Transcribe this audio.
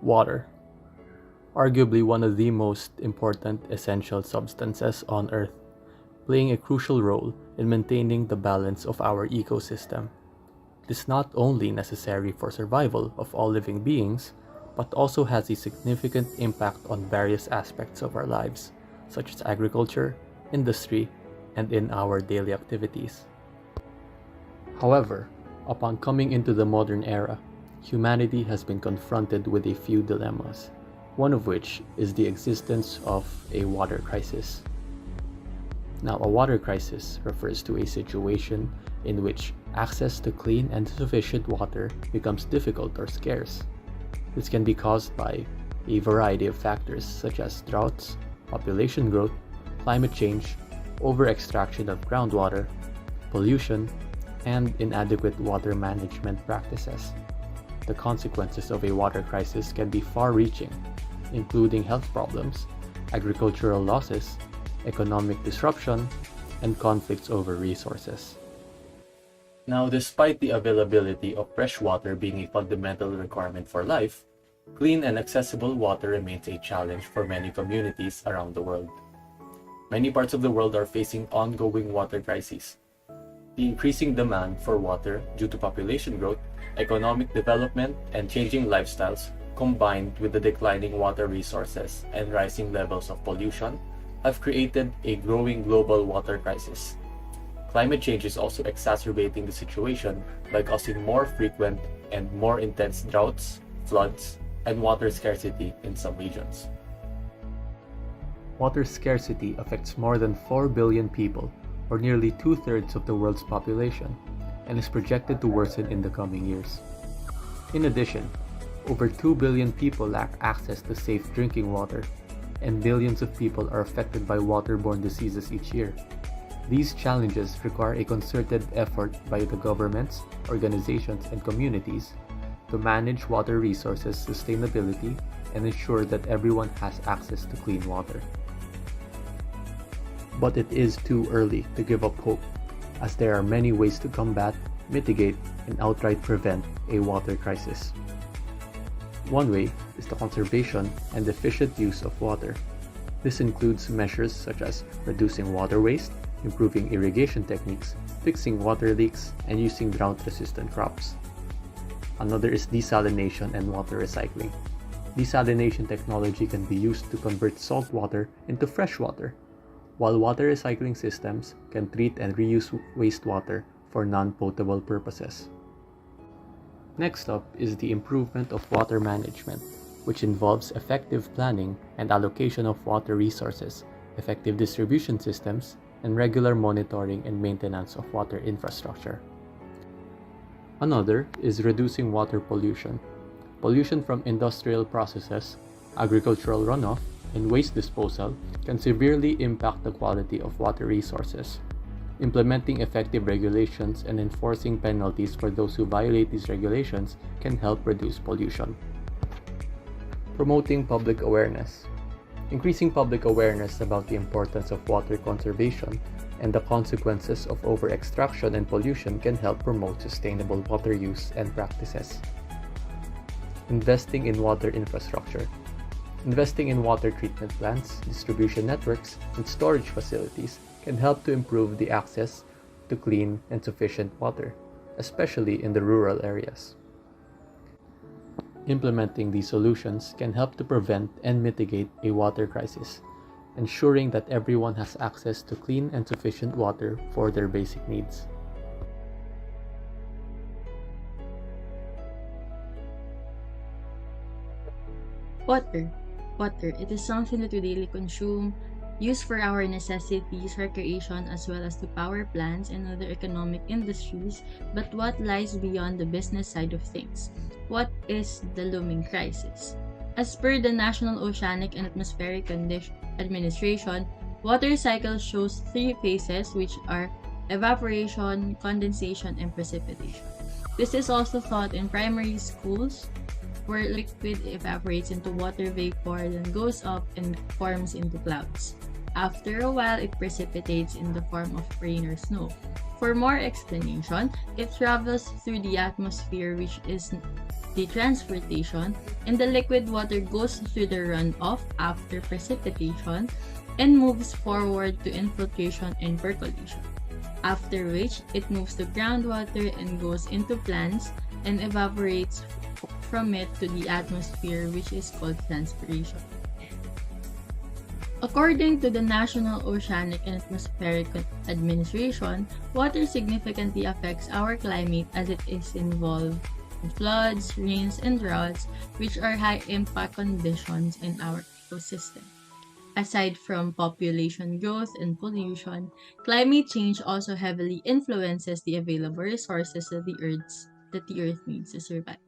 Water, arguably one of the most important essential substances on Earth, playing a crucial role in maintaining the balance of our ecosystem. It is not only necessary for survival of all living beings, but also has a significant impact on various aspects of our lives, such as agriculture, industry, and in our daily activities. However, upon coming into the modern era, humanity has been confronted with a few dilemmas, one of which is the existence of a water crisis. Now, a water crisis refers to a situation in which access to clean and sufficient water becomes difficult or scarce. This can be caused by a variety of factors such as droughts, population growth, climate change, over-extraction of groundwater, pollution, and inadequate water management practices. The consequences of a water crisis can be far-reaching, including health problems, agricultural losses, economic disruption, and conflicts over resources. Now, despite the availability of fresh water being a fundamental requirement for life, clean and accessible water remains a challenge for many communities around the world. Many parts of the world are facing ongoing water crises. The increasing demand for water due to population growth, economic development, and changing lifestyles, combined with the declining water resources and rising levels of pollution, have created a growing global water crisis. Climate change is also exacerbating the situation by causing more frequent and more intense droughts, floods, and water scarcity in some regions. Water scarcity affects more than 4 billion people, or nearly 2/3 of the world's population, and is projected to worsen in the coming years. In addition, over 2 billion people lack access to safe drinking water, and billions of people are affected by waterborne diseases each year. These challenges require a concerted effort by the governments, organizations, and communities to manage water resources sustainability and ensure that everyone has access to clean water. But it is too early to give up hope, as there are many ways to combat, mitigate, and outright prevent a water crisis. One way is the conservation and efficient use of water. This includes measures such as reducing water waste, improving irrigation techniques, fixing water leaks, and using drought-resistant crops. Another is desalination and water recycling. Desalination technology can be used to convert salt water into fresh water, while water recycling systems can treat and reuse wastewater for non-potable purposes. Next up is the improvement of water management, which involves effective planning and allocation of water resources, effective distribution systems, and regular monitoring and maintenance of water infrastructure. Another is reducing water pollution. Pollution from industrial processes, agricultural runoff, and waste disposal can severely impact the quality of water resources. Implementing effective regulations and enforcing penalties for those who violate these regulations can help reduce pollution. Promoting public awareness. Increasing public awareness about the importance of water conservation and the consequences of over-extraction and pollution can help promote sustainable water use and practices. Investing in water infrastructure. Investing in water treatment plants, distribution networks, and storage facilities can help to improve the access to clean and sufficient water, especially in the rural areas. Implementing these solutions can help to prevent and mitigate a water crisis, ensuring that everyone has access to clean and sufficient water for their basic needs. Water. Water. It is something that we daily consume, use for our necessities, recreation, as well as to power plants and other economic industries. But what lies beyond the business side of things? What is the looming crisis? As per the National Oceanic and Atmospheric Administration, water cycle shows 3 phases, which are evaporation, condensation, and precipitation. This is also taught in primary schools, where liquid evaporates into water vapor, then goes up and forms into clouds. After a while, it precipitates in the form of rain or snow. For more explanation, it travels through the atmosphere, which is the transportation, and the liquid water goes through the runoff after precipitation and moves forward to infiltration and percolation, after which it moves to groundwater and goes into plants and evaporates from it to the atmosphere, which is called transpiration. According to the National Oceanic and Atmospheric Administration, water significantly affects our climate as it is involved in floods, rains, and droughts, which are high-impact conditions in our ecosystem. Aside from population growth and pollution, climate change also heavily influences the available resources that the Earth needs to survive.